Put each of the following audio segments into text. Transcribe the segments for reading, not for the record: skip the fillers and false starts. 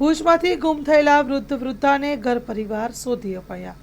ભુજમાંથી ગુમ થયેલા વૃદ્ધાને ઘર પરિવાર શોધી અપાયા।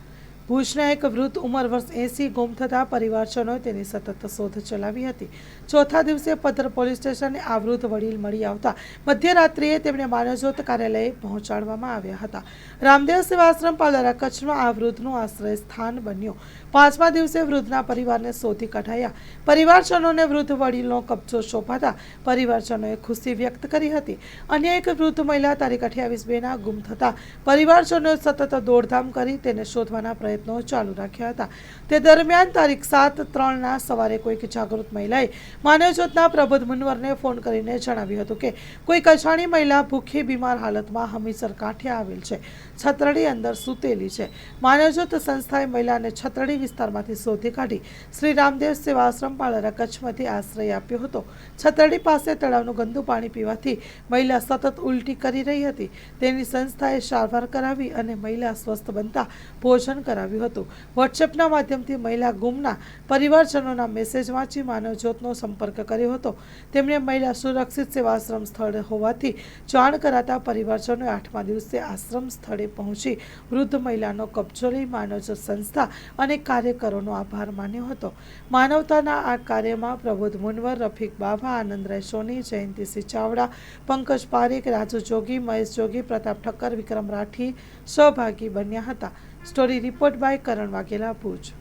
ભુજના એક વૃદ્ધ ઉંમર વર્ષ 80 ગુમ થતા પરિવારજનોએ તેની સતત શોધ ચલાવી હતી। ચોથા દિવસે પદ્ધર પોલીસ સ્ટેશને આ વૃદ્ધ વડીલ મળી આવતા મધ્યરાત્રિએ તેમને માનવજ્યોત કાર્યાલયે પહોંચાડવામાં આવ્યા હતા। રામદેવ સેવાશ્રમ પાલરા કચ્છમાં આ વૃદ્ધનું આશ્રય સ્થાન બન્યું। પાંચમા દિવસે વૃદ્ધના પરિવારને શોધી કઢાયા। પરિવારજનોને વૃદ્ધ વડીલનો કબજો સોંપાતા પરિવારજનોએ ખુશી વ્યક્ત કરી હતી। અન્ય એક વૃદ્ધ મહિલા તારીખ 28/2ના ગુમ થતા પરિવારજનોએ સતત દોડધામ કરી તેને શોધવાના પ્રયત્નો ચાલુ રાખ્યા હતા। તે દરમિયાન તારીખ 7/3ના સવારે કોઈક જાગૃત મહિલાએ માનવજ્યોતના પ્રબોધ મુનવરને ફોન કરીને જણાવ્યું હતું કે કોઈક અજાણી મહિલા ભૂખી બીમાર હાલતમાં હમીસર કાંઠે આવેલ છે, છતરડી અંદર સૂતેલી છે। માનવજ્યોત સંસ્થાએ મહિલાને છતરડી વિસ્તારમાંથી શોધી કાઢી શ્રી રામદેવ સેવાશ્રમ પાલરા કચ્છમાંથી આશ્રય આપ્યો હતો। છતરડી પાસે તળાવનું ગંદુ પાણી પીવાથી મહિલા સતત ઉલટી કરી રહી હતી। તેની સંસ્થાએ સારવાર કરાવી અને મહિલા સ્વસ્થ બનતા ભોજન કરાવ્યું હતું। વોટ્સએપના માધ્યમથી મહિલા ગુમના પરિવારજનોના મેસેજ વાંચી માનવજ્યોતનો સંપર્ક કર્યો હતો। તેમણે મહિલા સુરક્ષિત સેવાશ્રમ સ્થળ હોવાથી જાણ કરાતા પરિવારજનોએ 8મા દિવસે આશ્રમ સ્થળે પહોંચી વૃદ્ધ મહિલાનો કબજો લઈ માનવજ્યોત સંસ્થા અને કાર્યકરોનો આભાર માન્યો હતો। માનવતાના આ કાર્યમાં પ્રબોધ મુનવર, રફીક બાવા, આનંદરાય સોની, જયંતિસિંહ ચાવડા, પંકજ પારેખ, રાજુ જોગી, મહેશ જોગી, પ્રતાપ ઠક્કર, વિક્રમ રાઠી સહભાગી બન્યા હતા। Story report by Karan Vaghela, Bhuj.